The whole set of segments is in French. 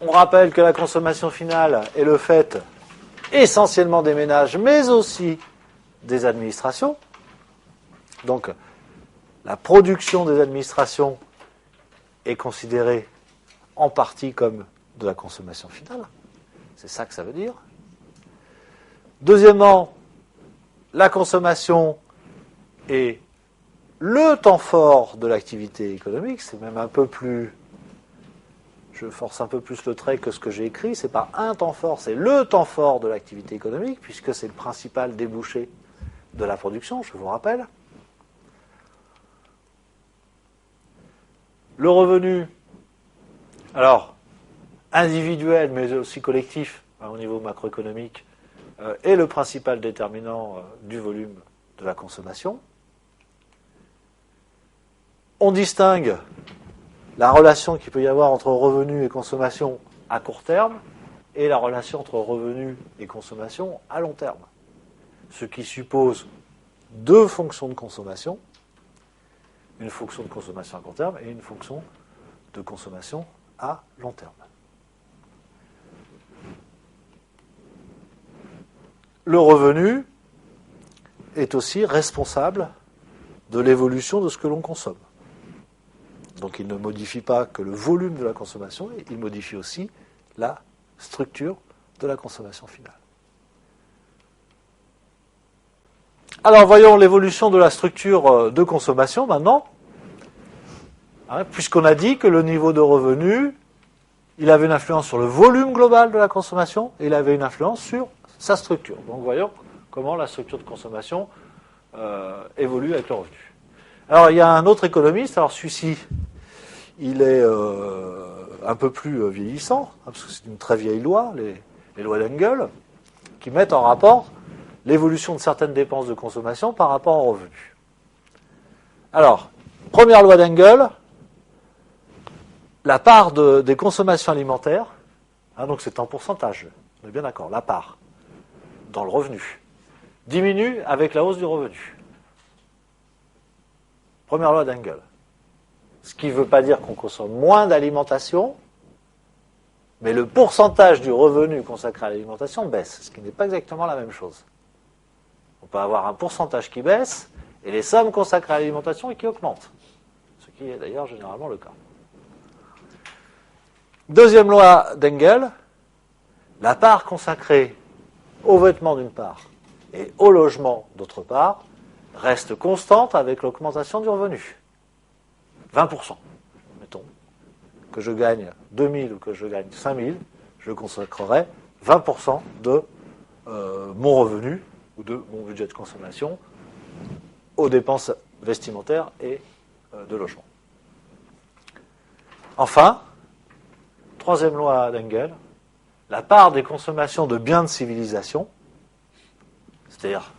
On rappelle que la consommation finale est le fait essentiellement des ménages, mais aussi des administrations. Donc, la production des administrations est considérée en partie comme de la consommation finale. C'est ça que ça veut dire. Deuxièmement, la consommation est le temps fort de l'activité économique. C'est même un peu plus... Je force un peu plus le trait que ce que j'ai écrit. Ce n'est pas un temps fort, c'est le temps fort de l'activité économique, puisque c'est le principal débouché de la production, je vous rappelle. Le revenu, alors, individuel, mais aussi collectif, au niveau macroéconomique, est le principal déterminant du volume de la consommation. On distingue la relation qu'il peut y avoir entre revenu et consommation à court terme et la relation entre revenu et consommation à long terme. Ce qui suppose deux fonctions de consommation, une fonction de consommation à court terme et une fonction de consommation à long terme. Le revenu est aussi responsable de l'évolution de ce que l'on consomme. Donc il ne modifie pas que le volume de la consommation, il modifie aussi la structure de la consommation finale. Alors voyons l'évolution de la structure de consommation maintenant, puisqu'on a dit que le niveau de revenu, il avait une influence sur le volume global de la consommation et il avait une influence sur sa structure. Donc voyons comment la structure de consommation évolue avec le revenu. Alors il y a un autre économiste, alors celui-ci, il est un peu plus vieillissant, parce que c'est une très vieille loi, les lois d'Engel, qui mettent en rapport l'évolution de certaines dépenses de consommation par rapport au revenu. Alors, première loi d'Engel, la part des consommations alimentaires, donc c'est en pourcentage, on est bien d'accord, la part dans le revenu, diminue avec la hausse du revenu. Première loi d'Engel. Ce qui ne veut pas dire qu'on consomme moins d'alimentation, mais le pourcentage du revenu consacré à l'alimentation baisse, ce qui n'est pas exactement la même chose. On peut avoir un pourcentage qui baisse et les sommes consacrées à l'alimentation qui augmentent, ce qui est d'ailleurs généralement le cas. Deuxième loi d'Engel, la part consacrée aux vêtements d'une part et au logement d'autre part reste constante avec l'augmentation du revenu. 20%. Mettons que je gagne 2000 ou que je gagne 5000, je consacrerai 20% de mon revenu ou de mon budget de consommation aux dépenses vestimentaires et de logement. Enfin, troisième loi d'Engel, la part des consommations de biens de civilisation, c'est-à-dire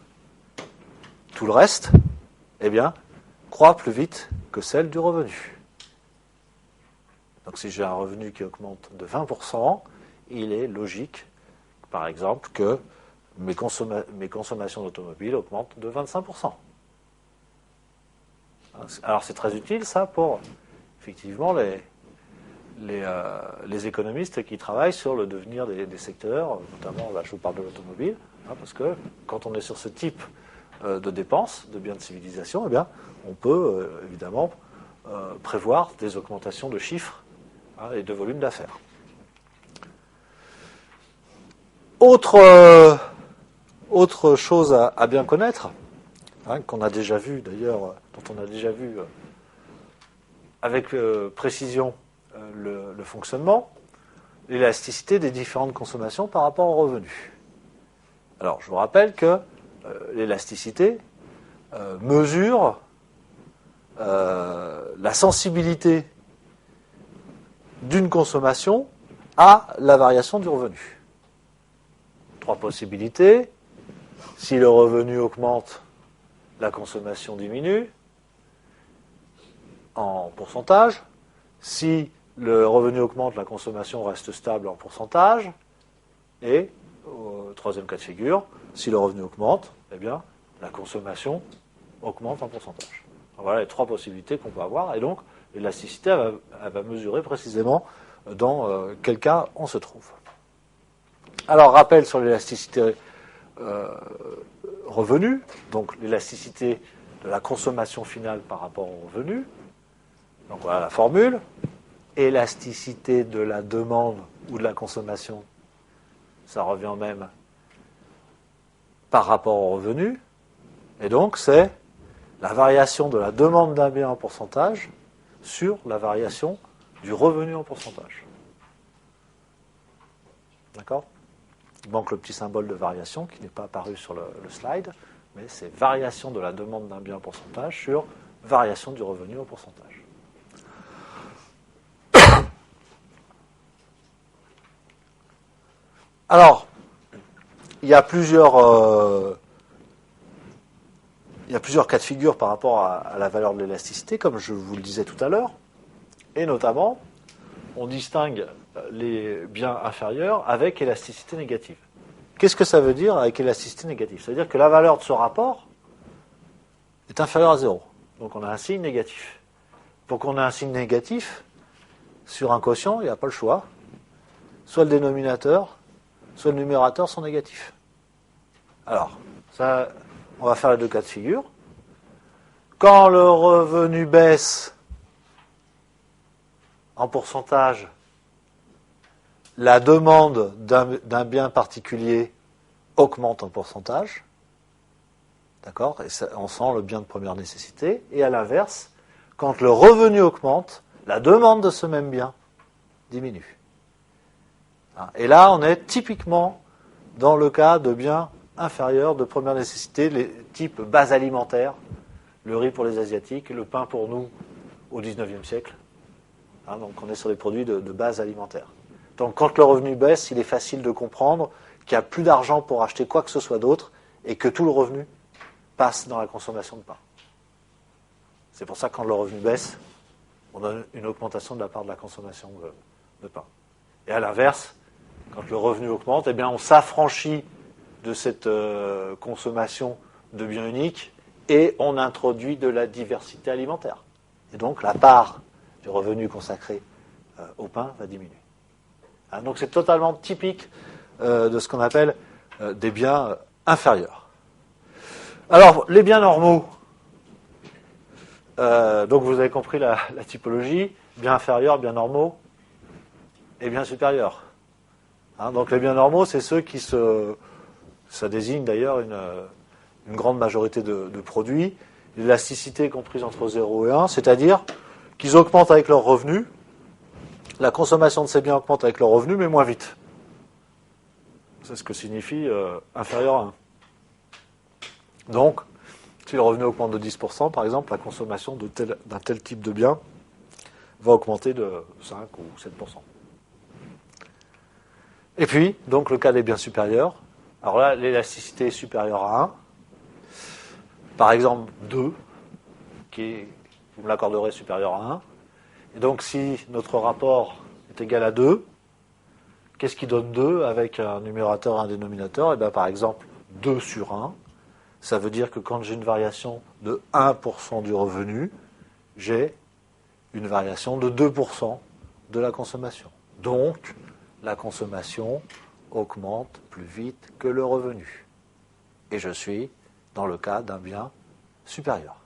tout le reste, croît plus vite que celle du revenu. Donc si j'ai un revenu qui augmente de 20%, il est logique, par exemple, que mes consommations d'automobile augmentent de 25%. Alors c'est très utile ça pour, effectivement, les économistes qui travaillent sur le devenir des secteurs, notamment là je vous parle de l'automobile, parce que quand on est sur ce type de dépenses, de biens de civilisation, on peut évidemment prévoir des augmentations de chiffres et de volume d'affaires. Autre chose à bien connaître, qu'on a déjà vu d'ailleurs, dont on a déjà vu avec précision le fonctionnement, l'élasticité des différentes consommations par rapport aux revenus. Alors, je vous rappelle que l'élasticité mesure la sensibilité d'une consommation à la variation du revenu. Trois possibilités. Si le revenu augmente, la consommation diminue en pourcentage. Si le revenu augmente, la consommation reste stable en pourcentage. Et, troisième cas de figure, si le revenu augmente, la consommation augmente en pourcentage. Alors voilà les trois possibilités qu'on peut avoir. Et donc, l'élasticité, elle va mesurer précisément dans quel cas on se trouve. Alors, rappel sur l'élasticité revenu, donc l'élasticité de la consommation finale par rapport au revenu. Donc voilà la formule. Élasticité de la demande ou de la consommation, ça revient au même par rapport au revenu. Et donc c'est la variation de la demande d'un bien en pourcentage sur la variation du revenu en pourcentage. D'accord ? Il manque le petit symbole de variation qui n'est pas apparu sur le slide, mais c'est variation de la demande d'un bien en pourcentage sur variation du revenu en pourcentage. Alors, il y a plusieurs cas de figure par rapport à la valeur de l'élasticité, comme je vous le disais tout à l'heure, et notamment, on distingue les biens inférieurs avec élasticité négative. Qu'est-ce que ça veut dire avec élasticité négative ? Ça veut dire que la valeur de ce rapport est inférieure à 0. Donc on a un signe négatif. Pour qu'on ait un signe négatif, sur un quotient, il n'y a pas le choix. Soit le dénominateur, soit le numérateur sont négatifs. Alors, ça, on va faire les deux cas de figure. Quand le revenu baisse en pourcentage, la demande d'un bien particulier augmente en pourcentage. D'accord ? Et ça, on sent le bien de première nécessité. Et à l'inverse, quand le revenu augmente, la demande de ce même bien diminue. Et là, on est typiquement dans le cas de biens inférieurs de première nécessité, les types base alimentaire, le riz pour les Asiatiques, le pain pour nous au XIXe siècle. Donc on est sur des produits de base alimentaire. Donc quand le revenu baisse, il est facile de comprendre qu'il n'y a plus d'argent pour acheter quoi que ce soit d'autre et que tout le revenu passe dans la consommation de pain. C'est pour ça que quand le revenu baisse, on a une augmentation de la part de la consommation de pain. Et à l'inverse, quand le revenu augmente, eh bien on s'affranchit de cette consommation de biens uniques et on introduit de la diversité alimentaire. Et donc la part du revenu consacré au pain va diminuer. Donc c'est totalement typique de ce qu'on appelle des biens inférieurs. Alors les biens normaux, donc vous avez compris la typologie, biens inférieurs, biens normaux et biens supérieurs. Donc les biens normaux, c'est ceux qui ça désigne d'ailleurs une grande majorité de produits, l'élasticité est comprise entre 0 et 1, c'est-à-dire qu'ils augmentent avec leurs revenus, la consommation de ces biens augmente avec leurs revenus, mais moins vite. C'est ce que signifie inférieur à 1. Donc, si le revenu augmente de 10%, par exemple, la consommation d'un tel type de bien va augmenter de 5 ou 7%. Et puis, donc, le cas des biens supérieurs. Alors là, l'élasticité est supérieure à 1. Par exemple, 2, qui est, vous me l'accorderez, supérieur à 1. Et donc, si notre rapport est égal à 2, qu'est-ce qui donne 2 avec un numérateur et un dénominateur ? Eh bien, par exemple, 2 sur 1, ça veut dire que quand j'ai une variation de 1% du revenu, j'ai une variation de 2% de la consommation. Donc, la consommation augmente plus vite que le revenu. Et je suis dans le cas d'un bien supérieur.